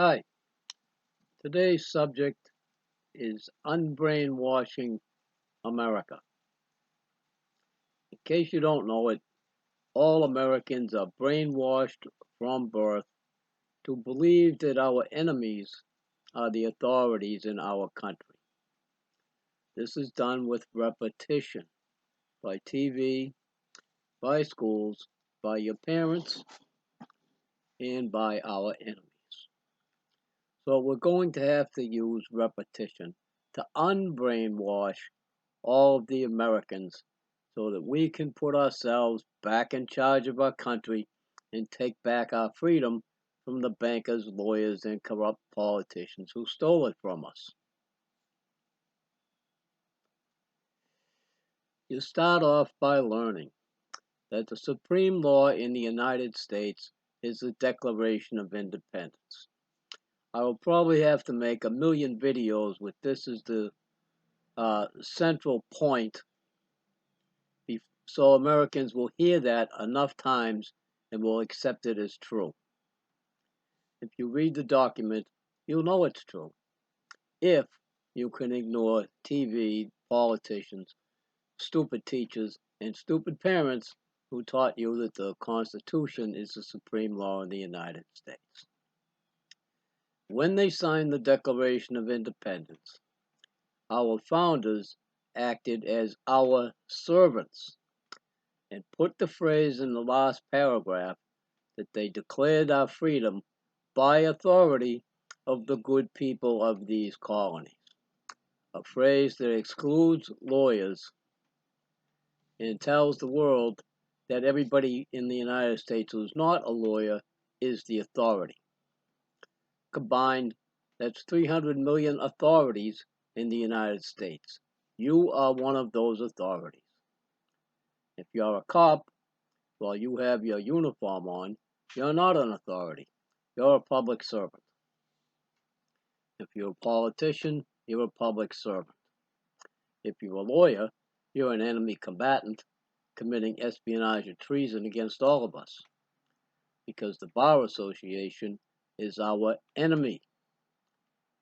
Hi, today's subject is unbrainwashing America. In case you don't know it, all Americans are brainwashed from birth to believe that our enemies are the authorities in our country. This is done with repetition by TV, by schools, by your parents, and by our enemies. So we're going to have to use repetition to unbrainwash all of the Americans so that we can put ourselves back in charge of our country and take back our freedom from the bankers, lawyers, and corrupt politicians who stole it from us. You start off by learning that the supreme law in the United States is the Declaration of Independence. I will probably have to make a million videos with this as the central point so Americans will hear that enough times and will accept it as true. If you read the document, you'll know it's true. If you can ignore TV, politicians, stupid teachers, and stupid parents who taught you that the Constitution is the supreme law in the United States. When they signed the Declaration of Independence, our founders acted as our servants and put the phrase in the last paragraph that they declared our freedom by authority of the good people of these colonies. A phrase that excludes lawyers and tells the world that everybody in the United States who's not a lawyer is the authority. Combined, that's 300 million authorities in the United States. You are one of those authorities. If you're a cop, while you have your uniform on, you're not an authority. You're a public servant. If you're a politician, you're a public servant. If you're a lawyer, you're an enemy combatant committing espionage and treason against all of us. Because the Bar Association is our enemy.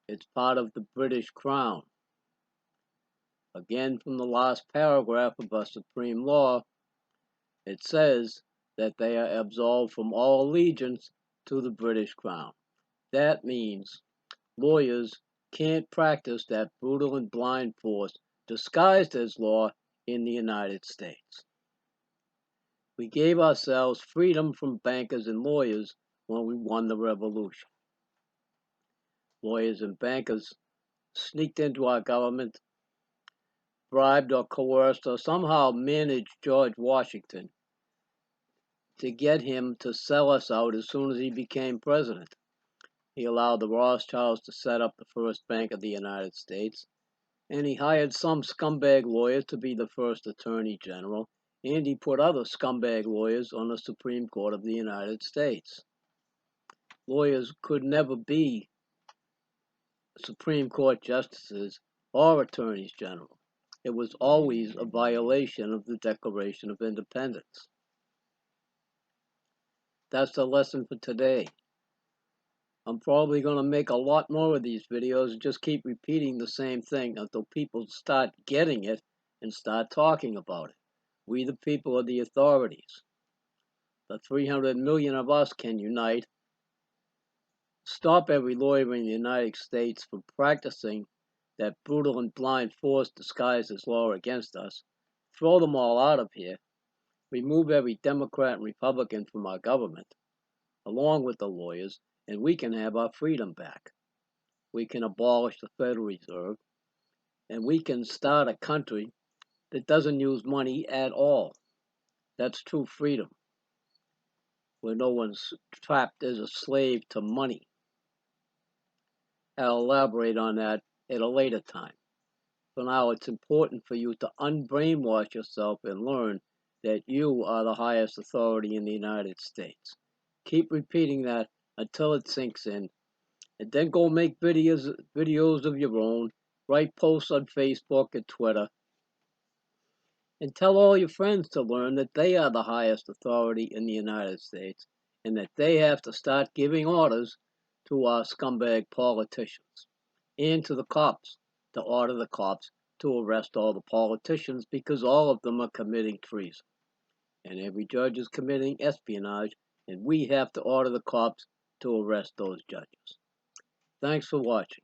It's part of the British Crown. Again, from the last paragraph of our supreme law, it says that they are absolved from all allegiance to the British Crown. That means lawyers can't practice that brutal and blind force disguised as law in the United States. We gave ourselves freedom from bankers and lawyers when we won the revolution. Lawyers and bankers sneaked into our government, bribed or coerced or somehow managed George Washington to get him to sell us out as soon as he became president. He allowed the Rothschilds to set up the first bank of the United States, and he hired some scumbag lawyer to be the first attorney general, and he put other scumbag lawyers on the Supreme Court of the United States. Lawyers could never be Supreme Court justices or attorneys general. It was always a violation of the Declaration of Independence. That's the lesson for today. I'm probably going to make a lot more of these videos and just keep repeating the same thing until people start getting it and start talking about it. We the people are the authorities. The 300 million of us can unite, stop every lawyer in the United States from practicing that brutal and blind force disguised as law against us, throw them all out of here, remove every Democrat and Republican from our government, along with the lawyers, and we can have our freedom back. We can abolish the Federal Reserve, and we can start a country that doesn't use money at all. That's true freedom, where no one's trapped as a slave to money. I'll elaborate on that at a later time. For now, it's important for you to unbrainwash yourself and learn that you are the highest authority in the United States. Keep repeating that until it sinks in, and then go make videos of your own, write posts on Facebook and Twitter, and tell all your friends to learn that they are the highest authority in the United States and that they have to start giving orders to our scumbag politicians and to the cops to order the cops to arrest all the politicians because all of them are committing treason. And every judge is committing espionage, and we have to order the cops to arrest those judges. Thanks for watching.